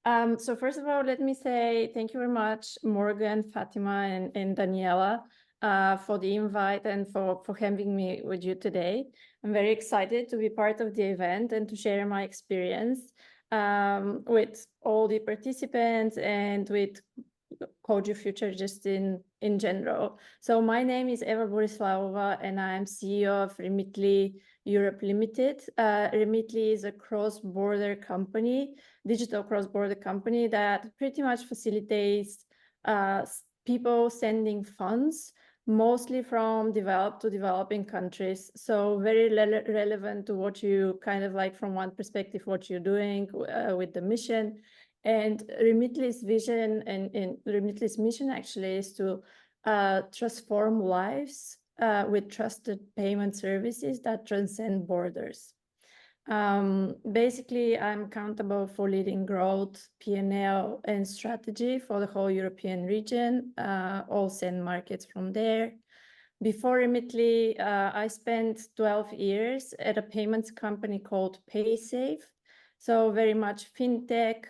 So first of all, let me say thank you very much, Morgan, Fatima, and Daniela, for the invite and for having me with you today. I'm very excited to be part of the event and to share my experience with all the participants and with Code Your Future just in general. So my name is Eva Borislavova, and I'm CEO of Remitly Europe Limited. Remitly is a cross-border company, digital cross-border company that pretty much facilitates people sending funds, mostly from developed to developing countries. So very relevant to what you kind of like from one perspective, what you're doing with the mission. And Remitly's vision and Remitly's mission actually is to transform lives with trusted payment services that transcend borders. Basically, I'm accountable for leading growth, P&L, and strategy for the whole European region, all send markets from there. Before Remitly, I spent 12 years at a payments company called PaySafe. So very much fintech,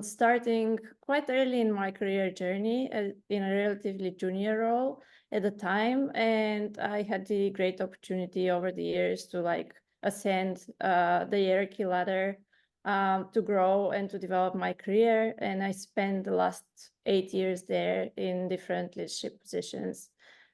starting quite early in my career journey in a relatively junior role at the time. And I had the great opportunity over the years to like ascend the hierarchy ladder, to grow and to develop my career. And I spent the last 8 years there in different leadership positions.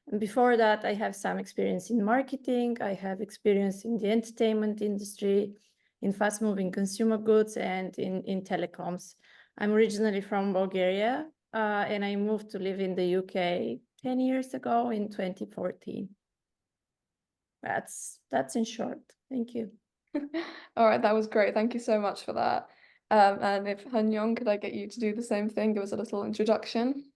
And before that, I have some experience in marketing. I have experience in the entertainment industry, in fast-moving consumer goods, and in telecoms. I'm originally from Bulgaria, and I moved to live in the UK 10 years ago in 2014. That's in short. Thank you. All right, that was great. Thank you so much for that. And if Yunhyog, could I get you to do the same thing? Give us a little introduction.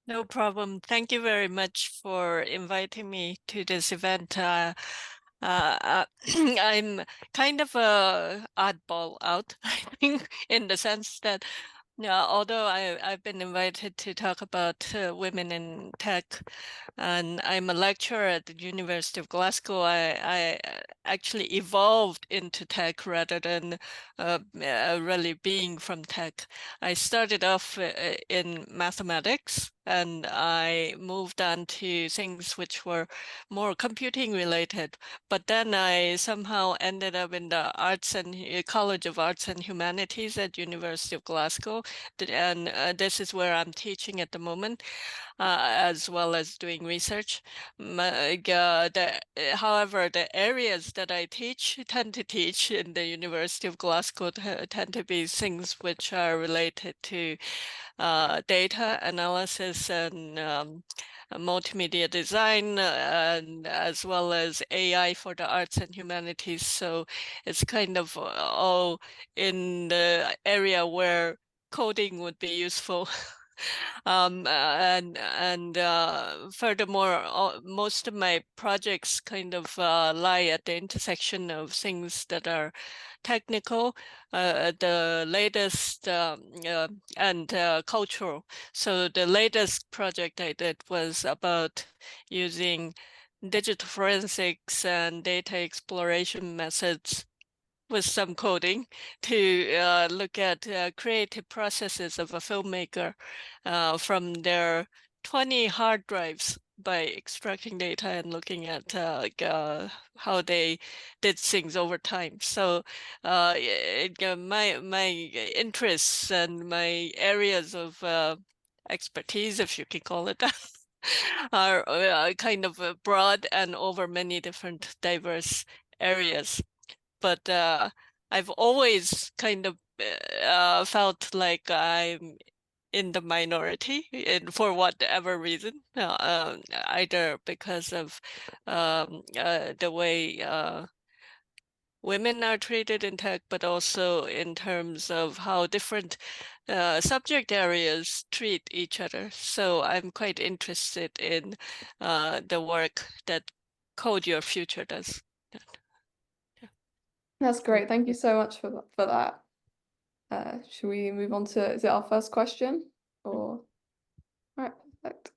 No problem. Thank you very much for inviting me to this event. I'm kind of a oddball out, I think, in the sense that although I've been invited to talk about women in tech, and I'm a lecturer at the University of Glasgow, I actually evolved into tech rather than really being from tech. I started off in mathematics, and I moved on to things which were more computing related. But then I somehow ended up in the College of Arts and Humanities at University of Glasgow, and this is where I'm teaching at the moment, as well as doing research. However, the areas that I tend to teach in the University of Glasgow tend to be things which are related to data analysis and multimedia design, and as well as AI for the arts and humanities. So it's kind of all in the area where coding would be useful. And furthermore, most of my projects kind of lie at the intersection of things that are technical, the latest, and cultural. So the latest project I did was about using digital forensics and data exploration methods with some coding to look at creative processes of a filmmaker from their 20 hard drives by extracting data and looking at how they did things over time. So my interests and my areas of expertise, if you can call it that, are kind of broad and over many different diverse areas. But I've always kind of felt like I'm in the minority, and for whatever reason, either because of the way women are treated in tech, but also in terms of how different subject areas treat each other. So I'm quite interested in the work that Code Your Future does. That's great. Thank you so much for that. Should we move on to, is it our first question? Or, all right, perfect.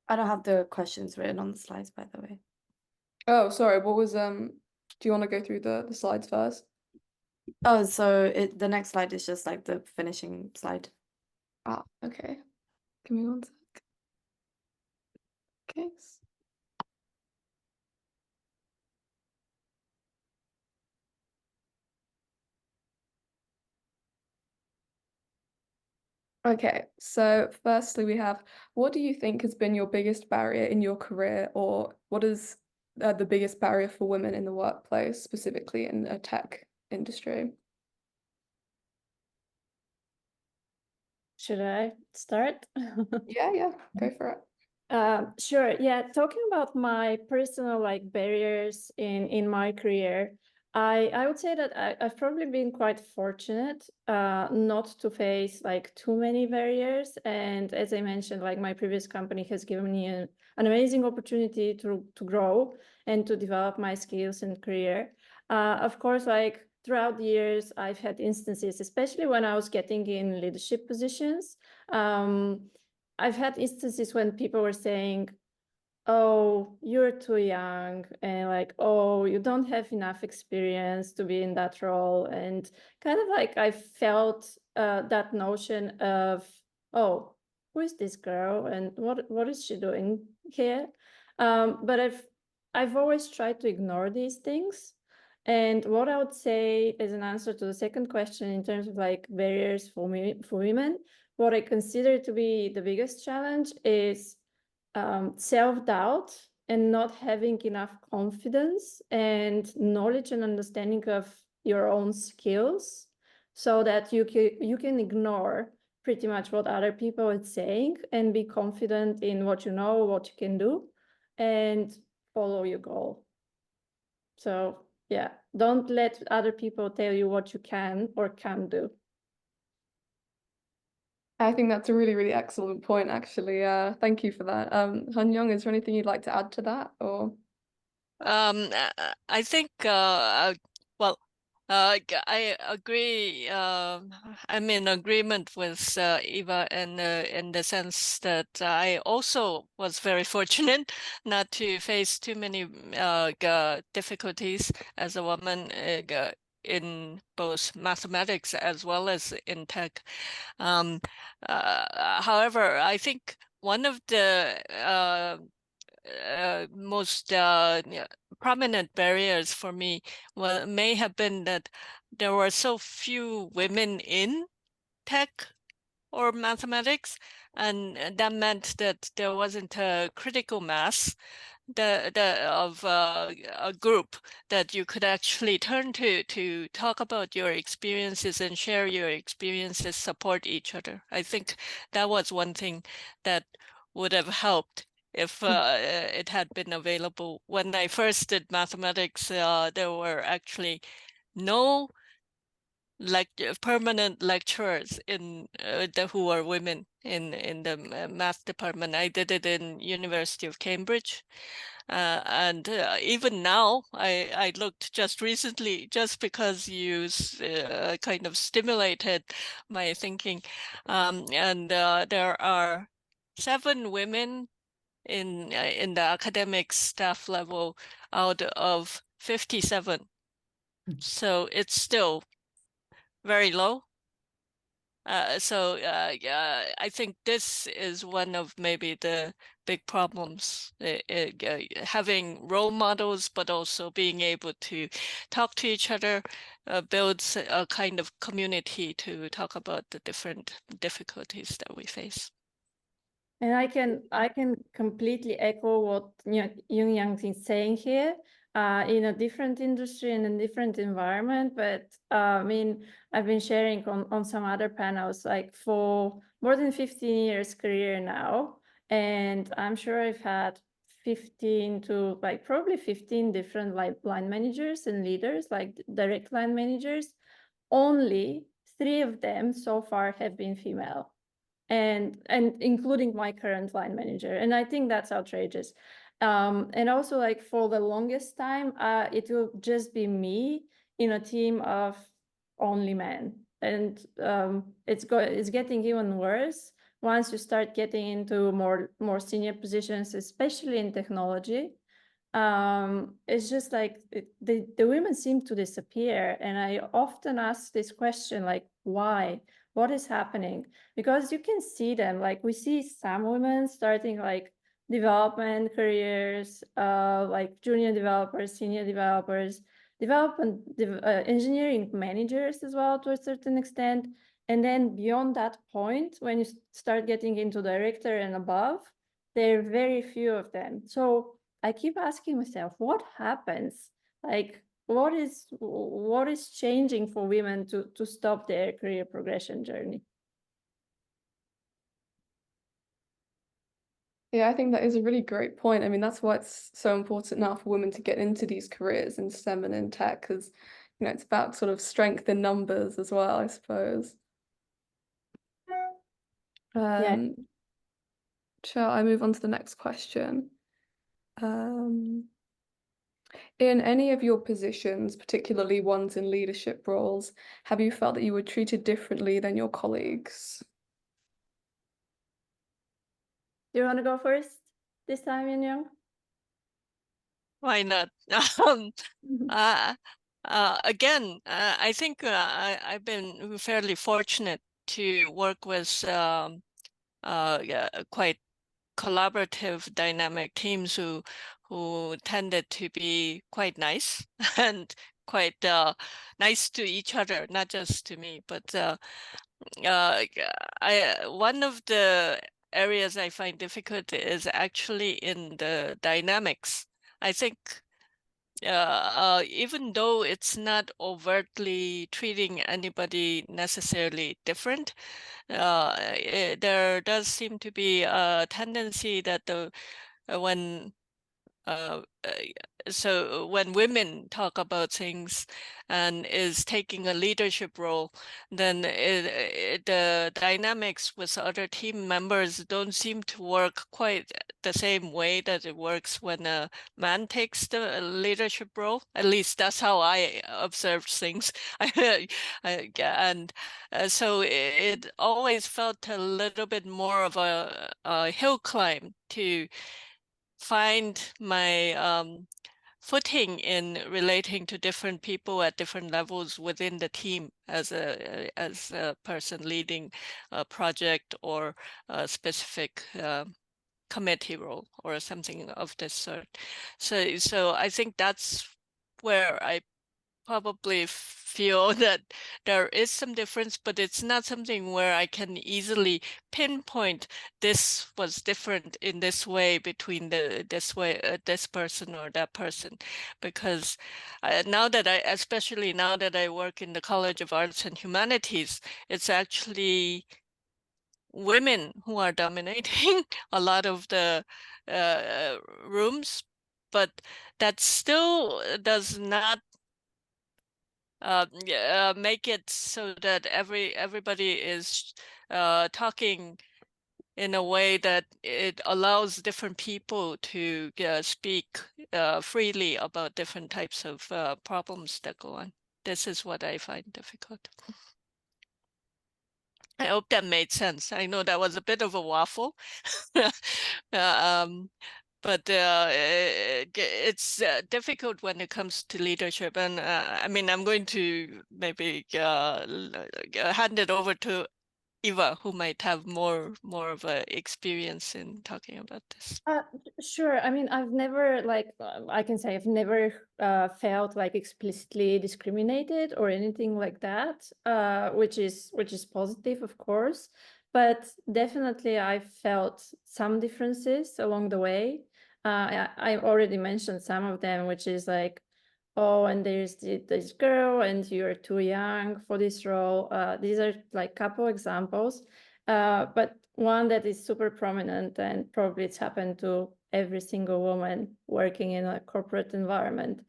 I don't have the questions written on the slides, by the way. Oh, sorry. What was do you want to go through the slides first? Oh, so the next slide is just like the finishing slide. Ah, okay. Give me one sec. Okay. Okay, so firstly we have, what do you think has been your biggest barrier in your career, or what is the biggest barrier for women in the workplace, specifically in a tech industry? Should I start? Yeah, go for it. Sure. Yeah, talking about my personal like barriers in my career, I would say that I've probably been quite fortunate not to face like too many barriers. And as I mentioned, like my previous company has given me an amazing opportunity to grow and to develop my skills and career. Of course, like throughout the years, I've had instances, especially when I was getting in leadership positions. I've had instances when people were saying, oh, you're too young, and like, oh, you don't have enough experience to be in that role. And kind of like I felt that notion of, oh, who is this girl and what is she doing here? But I've always tried to ignore these things. And what I would say as an answer to the second question in terms of like barriers for women, what I consider to be the biggest challenge is self-doubt and not having enough confidence and knowledge and understanding of your own skills, so that you can ignore pretty much what other people are saying and be confident in what you know, what you can do, and follow your goal. So yeah, don't let other people tell you what you can or can't do. I think that's a really, really excellent point, actually. Thank you for that. Hyunyoung, is there anything you'd like to add to that, or? I think, I agree. I'm in agreement with Eva in the sense that I also was very fortunate not to face too many difficulties as a woman in both mathematics as well as in tech. However, I think one of the most prominent barriers for me may have been that there were so few women in tech or mathematics, and that meant that there wasn't a critical mass of a group that you could actually turn to talk about your experiences and share your experiences, support each other. I think that was one thing that would have helped if it had been available. When I first did mathematics, there were actually no permanent lecturers in who are women in the math department. I did it in University of Cambridge. And even now, I looked just recently, just because you kind of stimulated my thinking. And there are 7 women in the academic staff level out of 57. So it's still very low. Yeah, I think this is one of maybe the big problems, having role models, but also being able to talk to each other, builds a kind of community to talk about the different difficulties that we face. And I can completely echo what Yunhyog is saying here. In a different industry and a different environment, but I mean, I've been sharing on some other panels like for more than 15 years career now, and I'm sure I've had 15 to like probably 15 different like line managers and leaders, like direct line managers. Only 3 of them so far have been female. And including my current line manager. And I think that's outrageous. And also like for the longest time, it will just be me in a team of only men. And it's getting even worse once you start getting into more senior positions, especially in technology. it's just like the women seem to disappear. And I often ask this question, like, why? What is happening? Because you can see them, like we see some women starting like development careers, like junior developers, senior developers, engineering managers as well to a certain extent. And then beyond that point, when you start getting into director and above, there are very few of them. So I keep asking myself, what happens? Like, what is changing for women to stop their career progression journey? Yeah, I think that is a really great point. I mean, that's why it's so important now for women to get into these careers in STEM and in tech, because, you know, it's about sort of strength in numbers as well, I suppose. Yeah. Shall I move on to the next question? In any of your positions, particularly ones in leadership roles, have you felt that you were treated differently than your colleagues? Do you want to go first this time, Yunhyog? Why not? Again, I think I've been fairly fortunate to work with quite collaborative, dynamic teams who tended to be quite nice and quite nice to each other, not just to me. But one of the areas I find difficult is actually in the dynamics. I think even though it's not overtly treating anybody necessarily different, there does seem to be a tendency that when uh, uh, so when women talk about things and is taking a leadership role, then the dynamics with other team members don't seem to work quite the same way that it works when a man takes the leadership role. At least that's how I observed things. And so it always felt a little bit more of a hill climb to find my footing in relating to different people at different levels within the team as a person leading a project or a specific committee role or something of this sort. So I think that's where I probably feel that there is some difference, but it's not something where I can easily pinpoint this was different in this way between this person or that person, because especially now that I work in the College of Arts and Humanities, it's actually women who are dominating a lot of the rooms, but that still does not make it so that everybody is talking in a way that it allows different people to speak freely about different types of problems that go on. This is what I find difficult. I hope that made sense. I know that was a bit of a waffle. But it's difficult when it comes to leadership. And I mean, I'm going to maybe hand it over to Eva, who might have more of a experience in talking about this. Sure. I mean, I've never I can say I've never felt like explicitly discriminated or anything like that, which is positive, of course. But definitely, I felt some differences along the way. I already mentioned some of them, which is like, oh, and there's this girl, and you're too young for this role. These are like couple examples. But one that is super prominent, and probably it's happened to every single woman working in a corporate environment.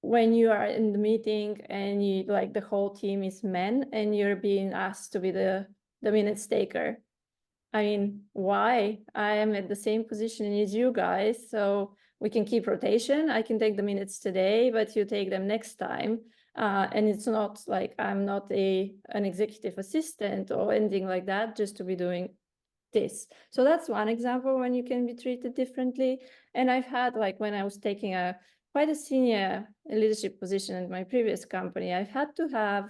When you are in the meeting and you like the whole team is men and you're being asked to be the minutes taker. I mean, why? I am at the same position as you guys, so we can keep rotation. I can take the minutes today, but you take them next time. And it's not like I'm not an executive assistant or anything like that, just to be doing this. So that's one example when you can be treated differently. And I've had, like, when I was taking quite a senior leadership position in my previous company, I've had to have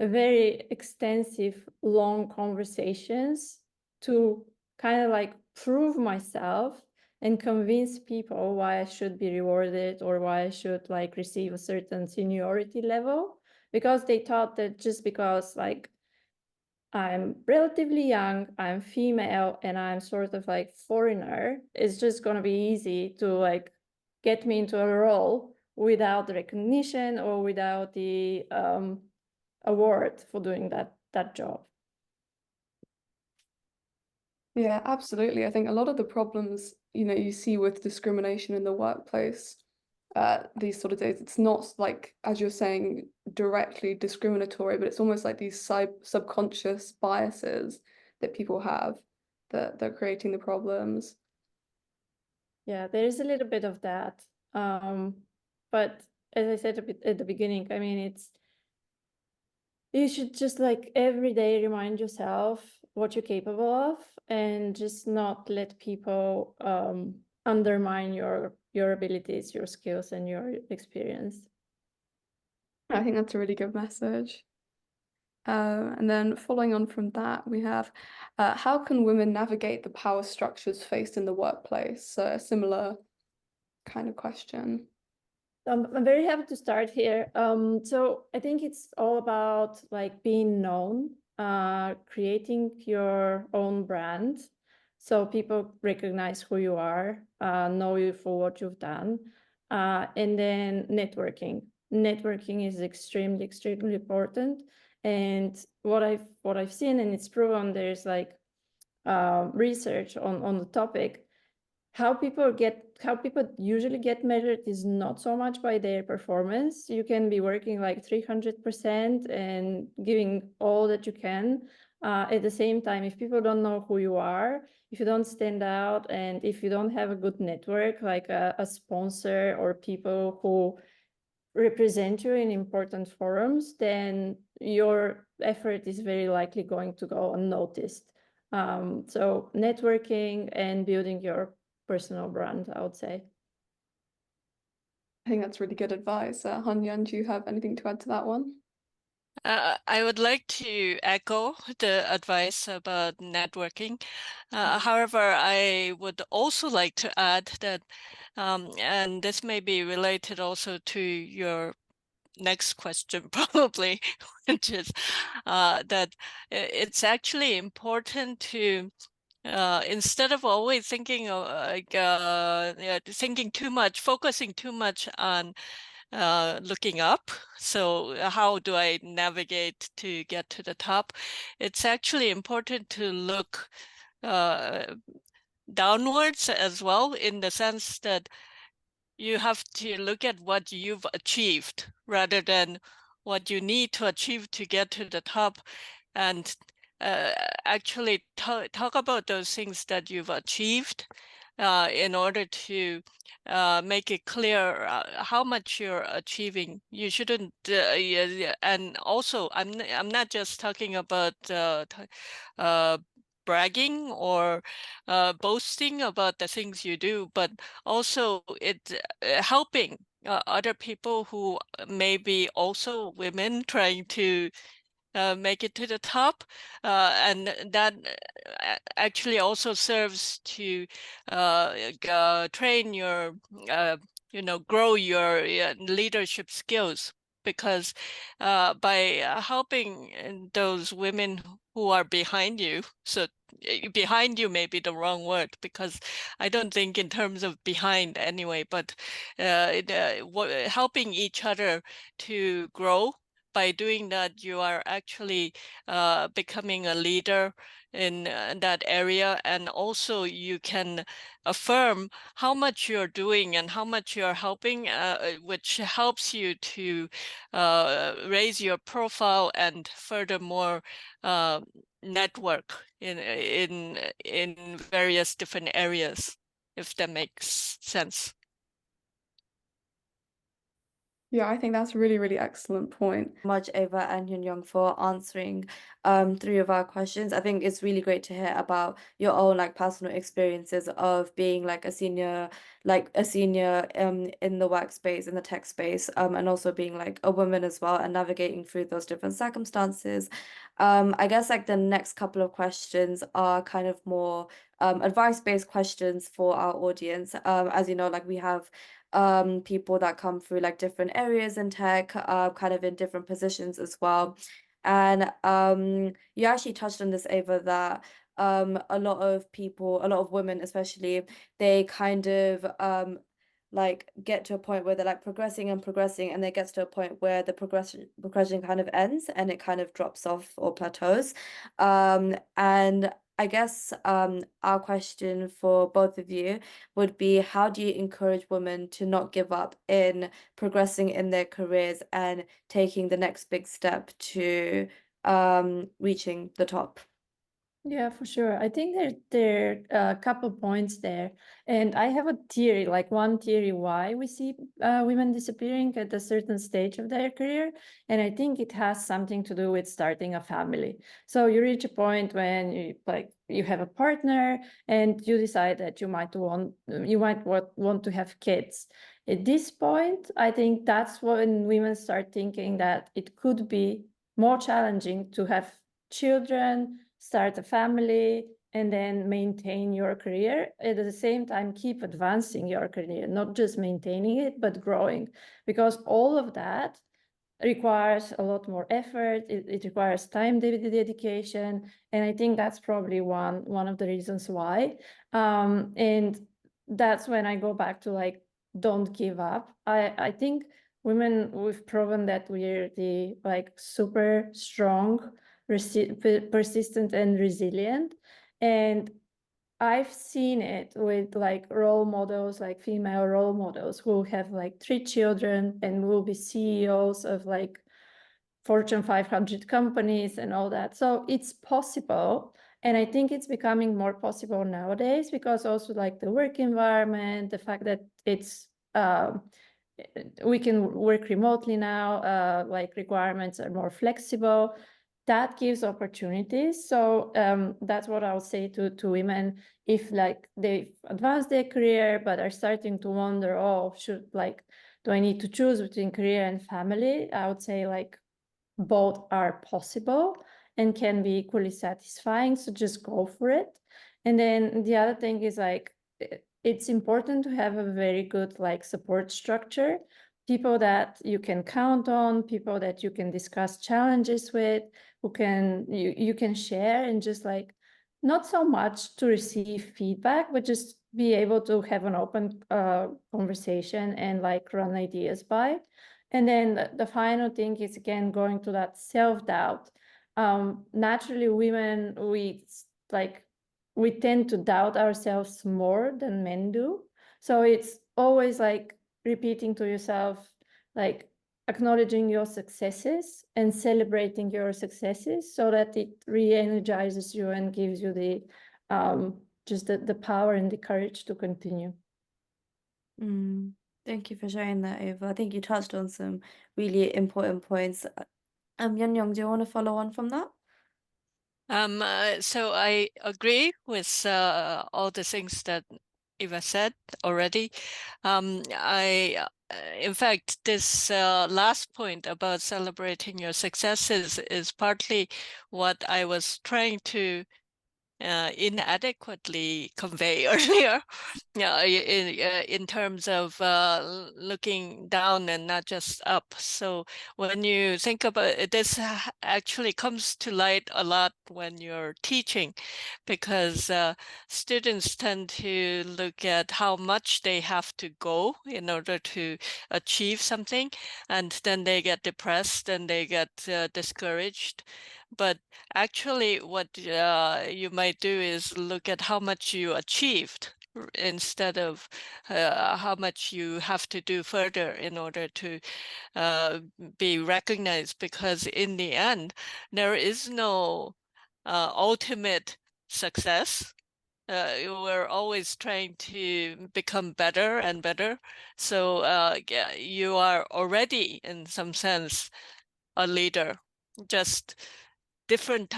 a very extensive, long conversations to kind of like prove myself and convince people why I should be rewarded or why I should like receive a certain seniority level, because they thought that just because like I'm relatively young, I'm female, and I'm sort of like foreigner, it's just gonna be easy to like get me into a role without the recognition or without the award for doing that job. Yeah, absolutely. I think a lot of the problems, you see with discrimination in the workplace, these sort of days, it's not like, as you're saying, directly discriminatory, but it's almost like these subconscious biases that people have that they're creating the problems. Yeah, there is a little bit of that. But as I said at the beginning, I mean, you should just like every day remind yourself what you're capable of and just not let people undermine your abilities, your skills, and your experience. I think that's a really good message. And then following on from that, we have how can women navigate the power structures faced in the workplace? So a similar kind of question. I'm very happy to start here. So I think it's all about like being known, creating your own brand, so people recognize who you are, know you for what you've done, and then networking. Networking is extremely, extremely important. And what I've seen, and it's proven, there's like research on the topic. How people usually get measured is not so much by their performance. You can be working like 300% and giving all that you can. At the same time, if people don't know who you are, if you don't stand out, and if you don't have a good network, like a sponsor or people who represent you in important forums, then your effort is very likely going to go unnoticed. So networking and building your personal brand, I would say. I think that's really good advice. Hanyan, do you have anything to add to that one? I would like to echo the advice about networking. However, I would also like to add that, and this may be related also to your next question, probably, which is that it's actually important to instead of always thinking of thinking too much, focusing too much on looking up. So how do I navigate to get to the top? It's actually important to look downwards as well, in the sense that you have to look at what you've achieved rather than what you need to achieve to get to the top, and actually talk about those things that you've achieved in order to make it clear how much you're achieving. You shouldn't, and also I'm not just talking about bragging or boasting about the things you do, but also it helping other people who may be also women trying to make it to the top, and that actually also serves to train your, grow your leadership skills. Because by helping those women who are behind you, so behind you may be the wrong word, because I don't think in terms of behind anyway, but helping each other to grow. By doing that, you are actually becoming a leader in that area, and also you can affirm how much you're doing and how much you're helping, which helps you to raise your profile and furthermore network in various different areas, if that makes sense. Yeah, I think that's a really, really excellent point. Much Eva and Yunhyog for answering 3 of our questions. I think it's really great to hear about your own like personal experiences of being like a senior in the workspace, in the tech space, and also being like a woman as well and navigating through those different circumstances. I guess like the next couple of questions are kind of more advice-based questions for our audience. As you know, like we have people that come through like different areas in tech, kind of in different positions as well. And you actually touched on this, Eva, that a lot of people, a lot of women especially, they kind of like get to a point where they're like progressing and progressing, and they get to a point where the progression kind of ends and it kind of drops off or plateaus. And I guess our question for both of you would be, how do you encourage women to not give up in progressing in their careers and taking the next big step to reaching the top? Yeah, for sure. I think there are a couple points there. And I have a theory, like one theory why we see women disappearing at a certain stage of their career. And I think it has something to do with starting a family. So you reach a point when you have a partner and you decide that you might want to have kids. At this point, I think that's when women start thinking that it could be more challenging to have children, start a family, and then maintain your career. At the same time, keep advancing your career, not just maintaining it, but growing. Because all of that requires a lot more effort. It requires time dedication. And I think that's probably one of the reasons why. And that's when I go back to like, don't give up. I think women, we've proven that we're the like super strong, persistent and resilient. And I've seen it with like role models, like female role models who have like 3 children and will be CEOs of like Fortune 500 companies and all that. So it's possible. And I think it's becoming more possible nowadays because also like the work environment, the fact that it's we can work remotely now, like requirements are more flexible. That gives opportunities. So that's what I'll say to women if like they've advanced their career but are starting to wonder, oh, do I need to choose between career and family? I would say like both are possible and can be equally satisfying. So just go for it. And then the other thing is like, it's important to have a very good like support structure, people that you can count on, people that you can discuss challenges with, who can you can share, and just like not so much to receive feedback, but just be able to have an open conversation and like run ideas by. And then the final thing is, again, going to that self-doubt. Naturally, women, we tend to doubt ourselves more than men do. So it's always like repeating to yourself, like acknowledging your successes and celebrating your successes so that it re-energizes you and gives you the just the power and the courage to continue. Thank you for sharing that, Eva. I think you touched on some really important points. Yunhyog, do you want to follow on from that? So I agree with all the things that Eva said already. In fact, this last point about celebrating your successes is partly what I was trying to inadequately convey earlier. Yeah, in terms of looking down and not just up. So when you think about it, this actually comes to light a lot when you're teaching, because students tend to look at how much they have to go in order to achieve something, and then they get depressed and they get discouraged. But actually, what you might do is look at how much you achieved instead of how much you have to do further in order to be recognized. Because in the end, there is no ultimate success. we're always trying to become better and better. So yeah, you are already, in some sense, a leader. Just different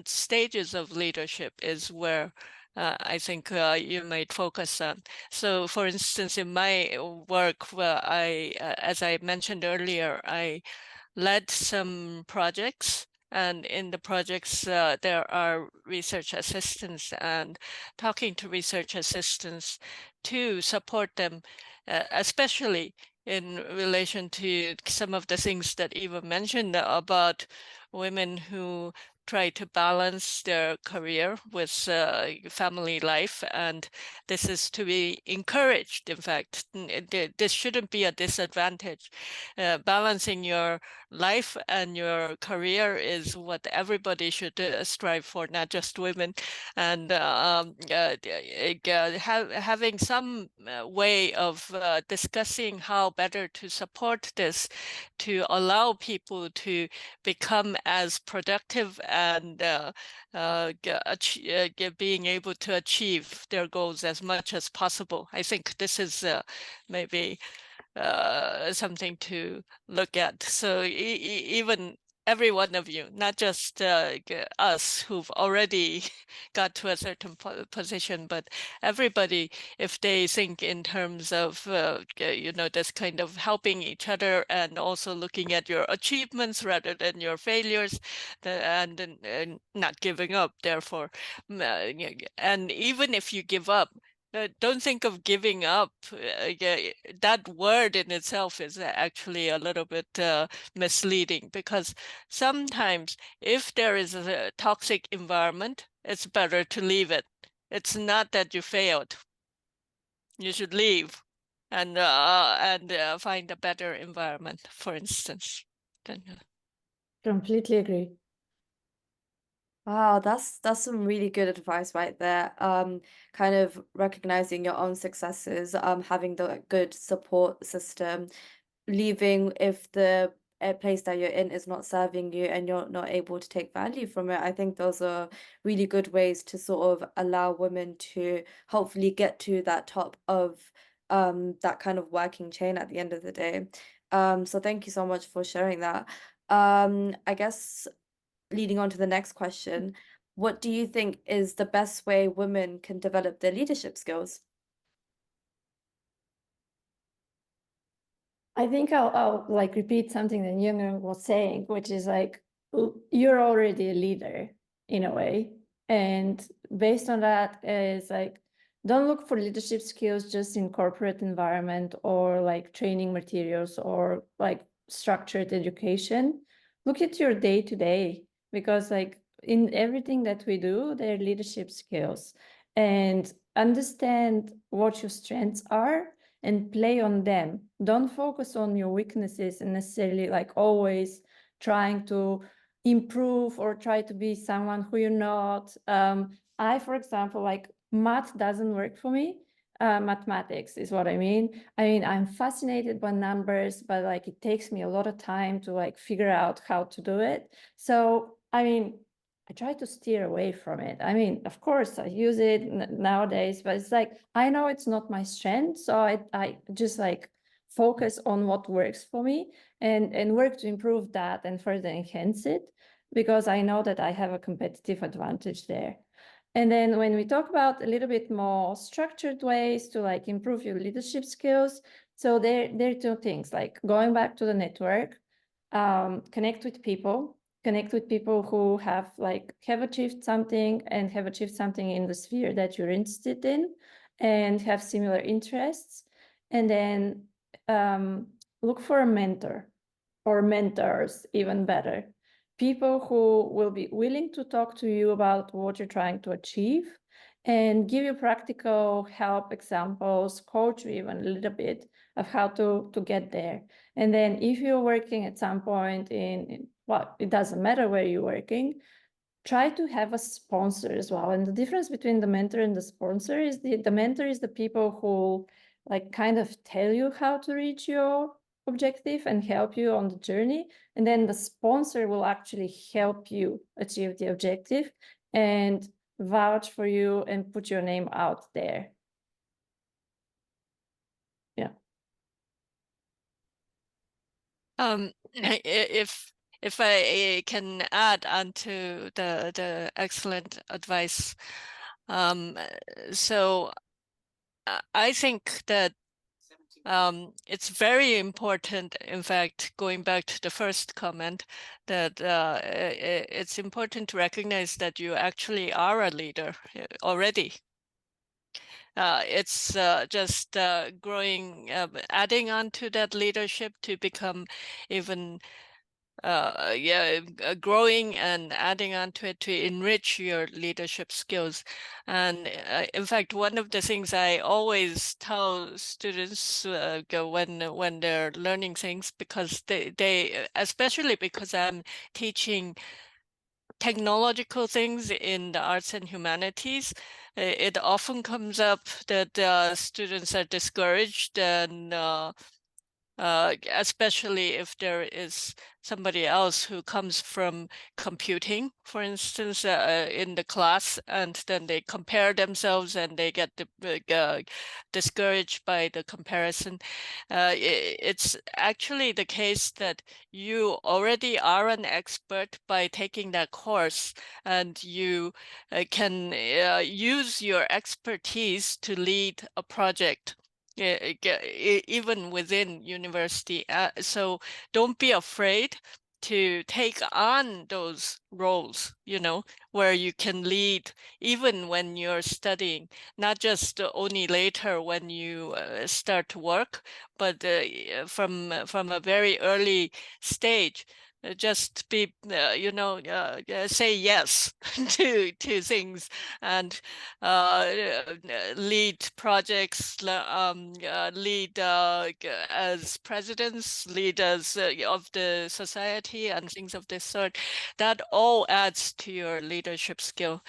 stages of leadership is where I think you might focus on. So, for instance, in my work, where as I mentioned earlier, I led some projects, and in the projects there are research assistants, and talking to research assistants to support them, especially in relation to some of the things that Eva mentioned about women who try to balance their career with family life, and this is to be encouraged. In fact, this shouldn't be a disadvantage. Balancing your life and your career is what everybody should strive for, not just women. And having some way of discussing how better to support this, to allow people to become as productive and being able to achieve their goals as much as possible. I think this is maybe something to look at. So even every one of you, not just us who've already got to a certain position, but everybody, if they think in terms of, this kind of helping each other and also looking at your achievements rather than your failures, and not giving up, therefore. And even if you give up, don't think of giving up. That word in itself is actually a little bit misleading, because sometimes if there is a toxic environment, it's better to leave it. It's not that you failed. You should leave and find a better environment, for instance. Completely agree. Wow, that's some really good advice right there. Kind of recognizing your own successes, having the good support system, leaving if the place that you're in is not serving you and you're not able to take value from it. I think those are really good ways to sort of allow women to hopefully get to that top of that kind of working chain at the end of the day. So thank you so much for sharing that. I guess leading on to the next question, what do you think is the best way women can develop their leadership skills? I think I'll like repeat something that Yunhyog was saying, which is like, you're already a leader in a way. And based on that is like, don't look for leadership skills just in corporate environment or like training materials or like structured education. Look at your day to day, because like in everything that we do, there are leadership skills, and understand what your strengths are and play on them. Don't focus on your weaknesses and necessarily like always trying to improve or try to be someone who you're not. I, for example, like math doesn't work for me. Mathematics is what I mean. I'm fascinated by numbers, but like it takes me a lot of time to like figure out how to do it. So, I try to steer away from it. Of course, I use it nowadays, but it's like, I know it's not my strength. So I just like focus on what works for me and work to improve that and further enhance it, because I know that I have a competitive advantage there. And then when we talk about a little bit more structured ways to like improve your leadership skills, so there are two things, like going back to the network, connect with people who have achieved something and have achieved something in the sphere that you're interested in and have similar interests. And then look for a mentor or mentors, even better. People who will be willing to talk to you about what you're trying to achieve and give you practical help, examples, coach you even a little bit of how to get there. And then if you're working at some point well, it doesn't matter where you're working, try to have a sponsor as well. And the difference between the mentor and the sponsor is the mentor is the people who kind of tell you how to reach your objective and help you on the journey. And then the sponsor will actually help you achieve the objective and vouch for you and put your name out there. Yeah. If I can add on to the excellent advice, so I think that it's very important, in fact, going back to the first comment, that it's important to recognize that you actually are a leader already. It's just growing, adding on to that leadership to become even growing and adding on to it to enrich your leadership skills. And in fact, one of the things I always tell students when they're learning things, because they especially because I'm teaching technological things in the arts and humanities, it often comes up that students are discouraged, and especially if there is somebody else who comes from computing, for instance, in the class, and then they compare themselves and they get discouraged by the comparison. It's actually the case that you already are an expert by taking that course, and you can use your expertise to lead a project, even within university. So don't be afraid to take on those roles, where you can lead even when you're studying, not just only later when you start to work, but from a very early stage. Just be, say yes to things, and lead projects, lead as presidents, leaders of the society, and things of this sort. That all adds to your leadership skill.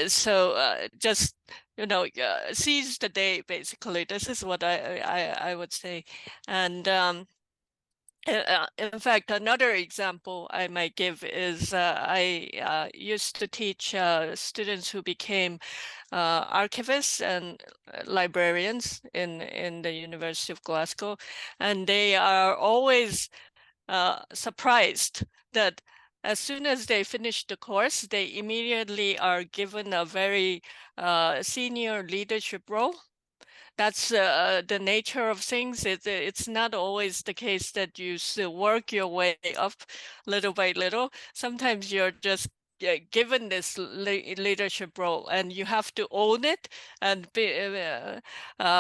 So just seize the day. Basically, this is what I would say, and. In fact, another example I might give is I used to teach students who became archivists and librarians in the University of Glasgow, and they are always surprised that as soon as they finish the course, they immediately are given a very senior leadership role. That's the nature of things. It's not always the case that you work your way up little by little. Sometimes you're just given this leadership role, and you have to own it and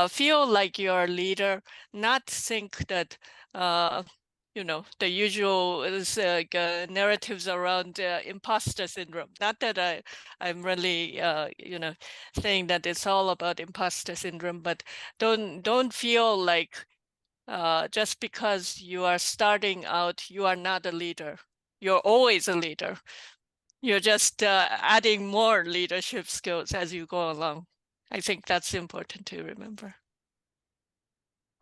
feel like you're a leader, not think that the usual narratives around imposter syndrome. Not that I'm really saying that it's all about imposter syndrome, but don't feel like just because you are starting out, you are not a leader. You're always a leader. You're just adding more leadership skills as you go along. I think that's important to remember.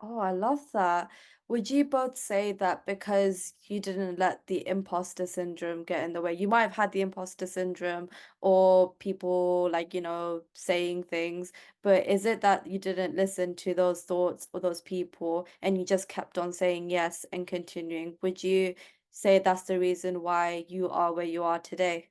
Oh, I love that. Would you both say that because you didn't let the imposter syndrome get in the way, you might have had the imposter syndrome or people like, saying things, but is it that you didn't listen to those thoughts or those people and you just kept on saying yes and continuing? Would you say that's the reason why you are where you are today?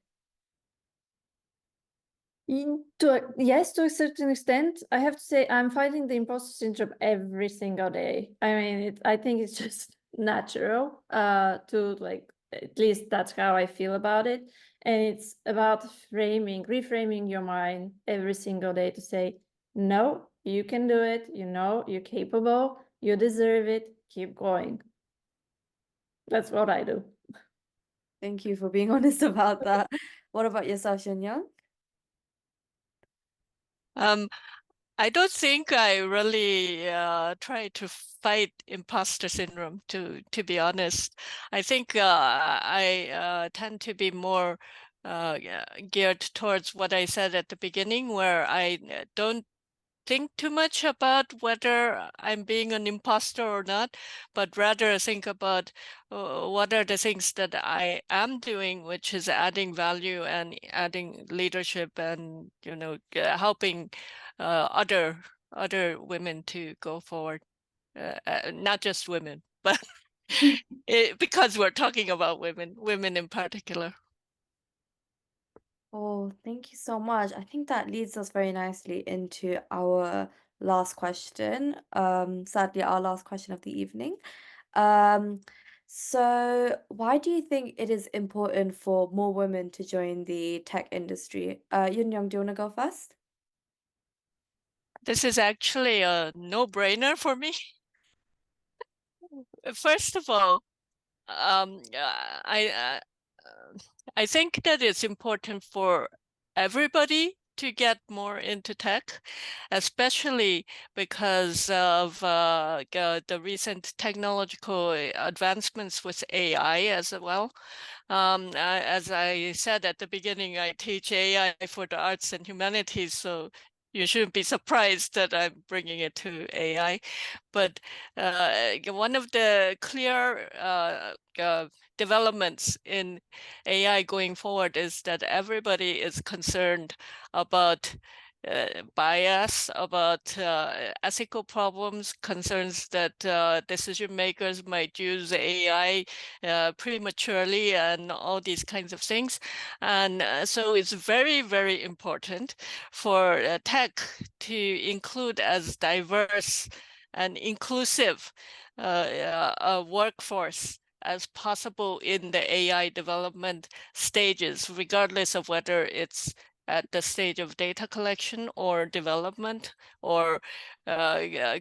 Yes, to a certain extent. I have to say I'm fighting the imposter syndrome every single day. I mean, I think it's just natural to at least that's how I feel about it. And it's about reframing your mind every single day to say, no, you can do it. You're capable. You deserve it. Keep going. That's what I do. Thank you for being honest about that. What about yourself, Yunhyog? I don't think I really try to fight imposter syndrome, to be honest. I think I tend to be more geared towards what I said at the beginning, where I don't think too much about whether I'm being an imposter or not, but rather think about what are the things that I am doing, which is adding value and adding leadership and, helping other women to go forward. Not just women, but because we're talking about women in particular. Oh, thank you so much. I think that leads us very nicely into our last question. Sadly, our last question of the evening. So why do you think it is important for more women to join the tech industry? Yunhyog, do you want to go first? This is actually a no-brainer for me. First of all, I think that it's important for everybody to get more into tech, especially because of the recent technological advancements with AI as well. As I said at the beginning, I teach AI for the arts and humanities, so you shouldn't be surprised that I'm bringing it to AI. But one of the clear developments in AI going forward is that everybody is concerned about bias, about ethical problems, concerns that decision makers might use AI prematurely and all these kinds of things. And so it's very, very important for tech to include as diverse and inclusive workforce as possible in the AI development stages, regardless of whether it's at the stage of data collection or development or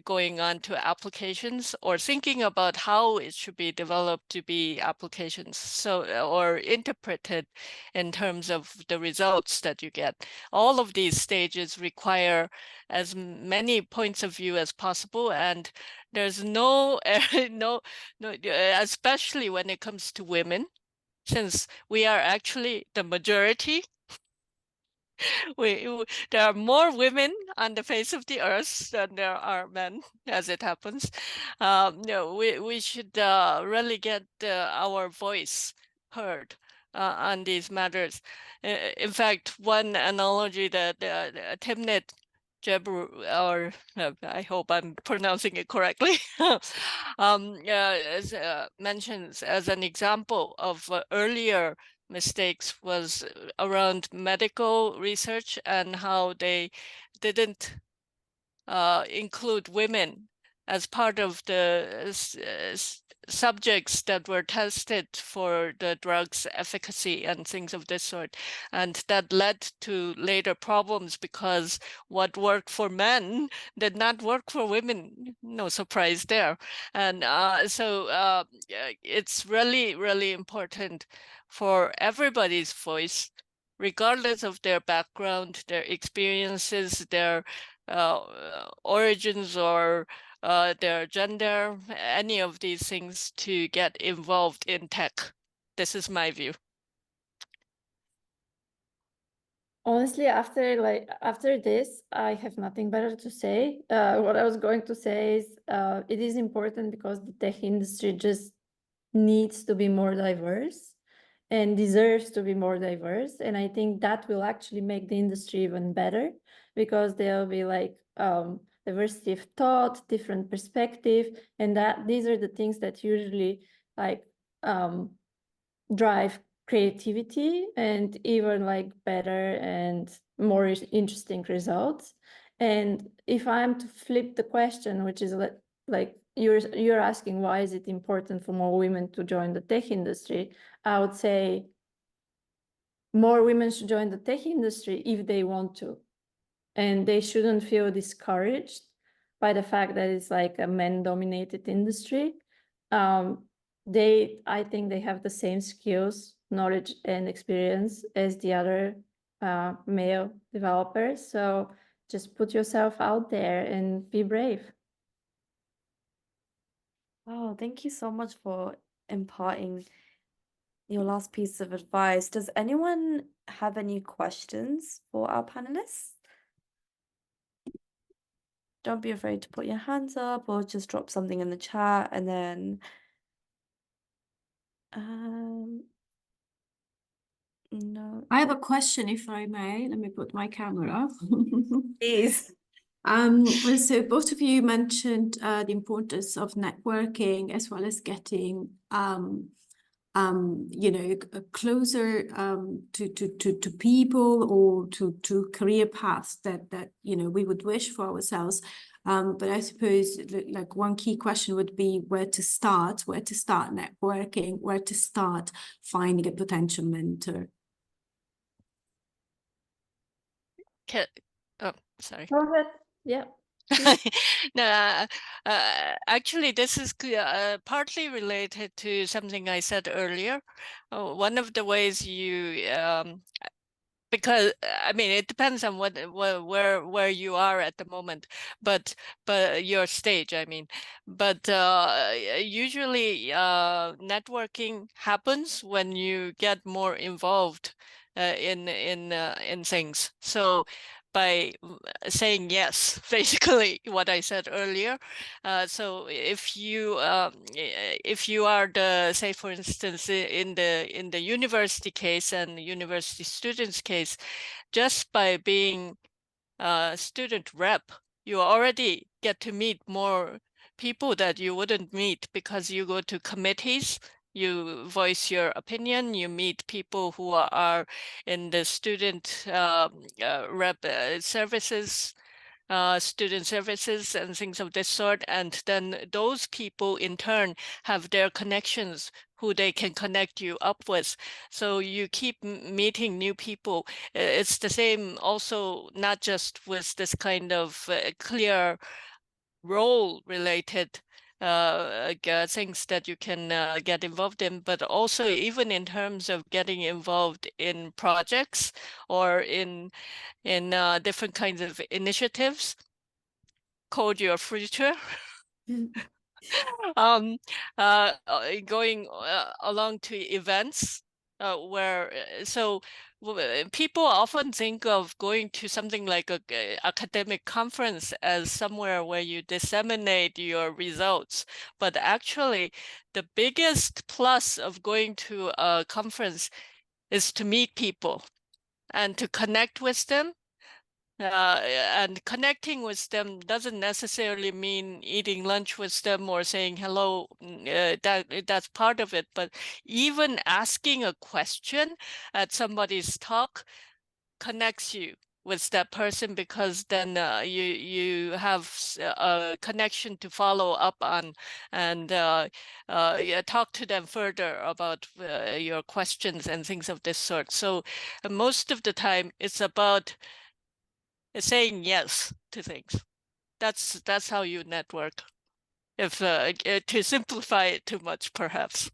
going on to applications or thinking about how it should be developed to be applications, or interpreted in terms of the results that you get. All of these stages require as many points of view as possible, and there's no, especially when it comes to women, since we are actually the majority. There are more women on the face of the earth than there are men, as it happens. We should really get our voice heard on these matters. In fact, one analogy that Timnit Jebru, or I hope I'm pronouncing it correctly, mentions as an example of earlier mistakes was around medical research and how they didn't include women as part of the subjects that were tested for the drug's efficacy and things of this sort. And that led to later problems because what worked for men did not work for women. No surprise there. And so it's really, really important for everybody's voice, regardless of their background, their experiences, their origins, or their gender, any of these things, to get involved in tech. This is my view. Honestly, after this, I have nothing better to say. What I was going to say is it is important because the tech industry just needs to be more diverse and deserves to be more diverse. And I think that will actually make the industry even better because there'll be like diversity of thought, different perspective, and that these are the things that usually like drive creativity and even like better and more interesting results. And if I'm to flip the question, which is like you're asking why is it important for more women to join the tech industry, I would say more women should join the tech industry if they want to, and they shouldn't feel discouraged by the fact that it's like a men-dominated industry. I think they have the same skills, knowledge, and experience as the other male developers. So just put yourself out there and be brave. Oh, thank you so much for imparting your last piece of advice. Does anyone have any questions for our panelists? don't be afraid to put your hands up or just drop something in the chat, and then no, I have a question, if I may. Let me put my camera. please. So both of you mentioned the importance of networking as well as getting closer to people or to career paths that we would wish for ourselves. But I suppose like one key question would be where to start networking, where to start finding a potential mentor. Oh, sorry. Go ahead. Yeah. No, actually, this is partly related to something I said earlier. One of the ways you, because I mean, it depends on where you are at the moment, but your stage, I mean, but usually networking happens when you get more involved in things. So by saying yes, basically what I said earlier. So if you are the, say for instance in the university case and the university students case, just by being a student rep, you already get to meet more people that you wouldn't meet because you go to committees, you voice your opinion, you meet people who are in the student rep services, student services and things of this sort. And then those people in turn have their connections who they can connect you up with. So you keep meeting new people. It's the same also, not just with this kind of clear role related things that you can get involved in, but also even in terms of getting involved in projects or in different kinds of initiatives. Code your future. Going along to events where so people often think of going to something like a academic conference as somewhere where you disseminate your results, but actually the biggest plus of going to a conference is to meet people and to connect with them. And connecting with them doesn't necessarily mean eating lunch with them or saying hello. That's part of it. But even asking a question at somebody's talk connects you with that person, because then you have a connection to follow up on and talk to them further about your questions and things of this sort. So most of the time it's about saying yes to things. That's how you network. If to simplify it too much, perhaps.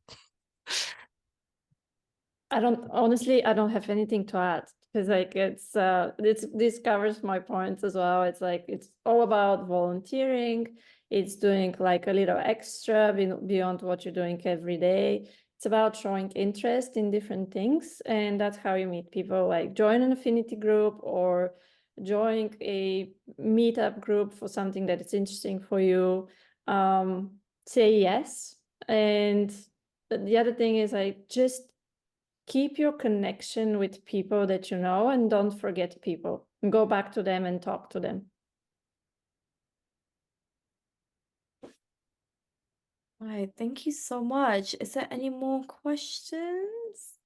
I don't have anything to add, because like this covers my points as well. It's like it's all about volunteering. It's doing like a little extra beyond what you're doing every day. It's about showing interest in different things, and that's how you meet people. Like join an affinity group or join a meetup group for something that is interesting for you. Say yes. And the other thing is like just keep your connection with people that you know, and don't forget people. Go back to them and talk to them. All right, thank you so much. Is there any more questions?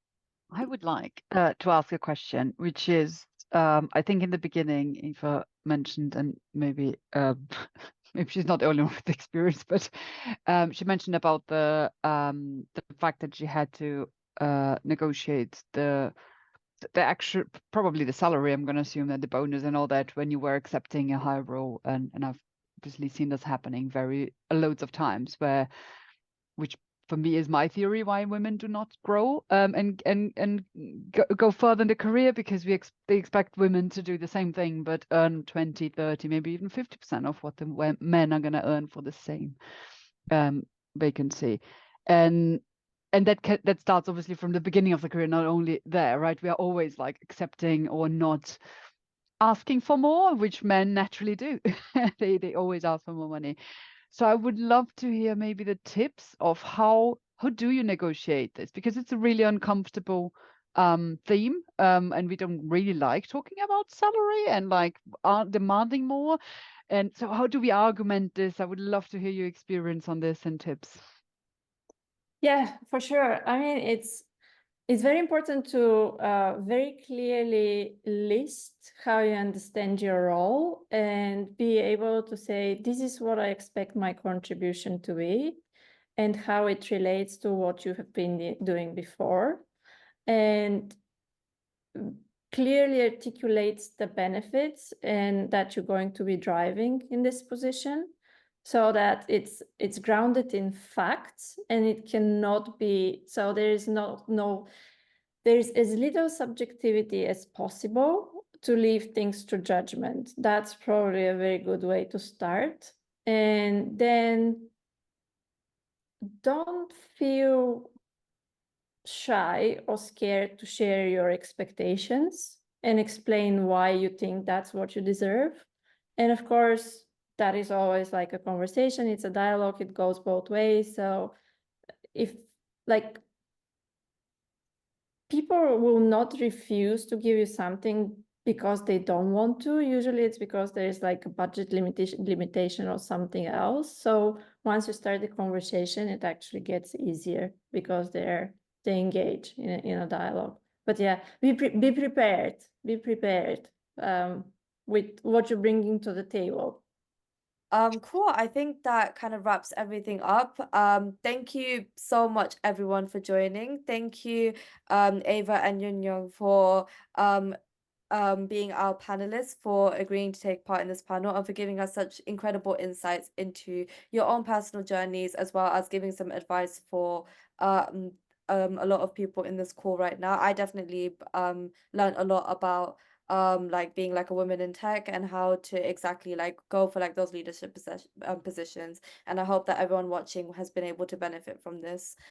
I would like to ask a question, which is, I think in the beginning, Eva mentioned, and maybe maybe she's not the only one with experience, but she mentioned about the fact that she had to negotiate the actual, probably the salary, I'm going to assume, that the bonus and all that when you were accepting a higher role, and I've obviously seen this happening loads of times, which for me is my theory why women do not grow and go further in the career, because they expect women to do the same thing but earn 20, 30, maybe even 50% of what the men are going to earn for the same vacancy. And that starts obviously from the beginning of the career, not only there, right? We are always like accepting or not asking for more, which men naturally do. They always ask for more money. So I would love to hear maybe the tips of how do you negotiate this, because it's a really uncomfortable theme, and we don't really like talking about salary and like demanding more. And so how do we argument this? I would love to hear your experience on this and tips. Yeah, for sure. I mean, it's very important to very clearly list how you understand your role and be able to say, this is what I expect my contribution to be and how it relates to what you have been doing before. And clearly articulates the benefits and that you're going to be driving in this position, so that it's grounded in facts and it cannot be, so there is there's as little subjectivity as possible to leave things to judgment. That's probably a very good way to start. And then don't feel shy or scared to share your expectations and explain why you think that's what you deserve. And of course, that is always like a conversation. It's a dialogue. It goes both ways. So if like people will not refuse to give you something because they don't want to. Usually it's because there's like a budget limitation or something else. So once you start the conversation, it actually gets easier because they engage in a dialogue. But yeah, be prepared with what you're bringing to the table. Cool. I think that kind of wraps everything up. Thank you so much, everyone, for joining. Thank you, Eva and Yunhyog, for being our panelists, for agreeing to take part in this panel, and for giving us such incredible insights into your own personal journeys, as well as giving some advice for a lot of people in this call right now. I definitely learned a lot about like being like a woman in tech and how to exactly like go for like those leadership positions, and I hope that everyone watching has been able to benefit from this.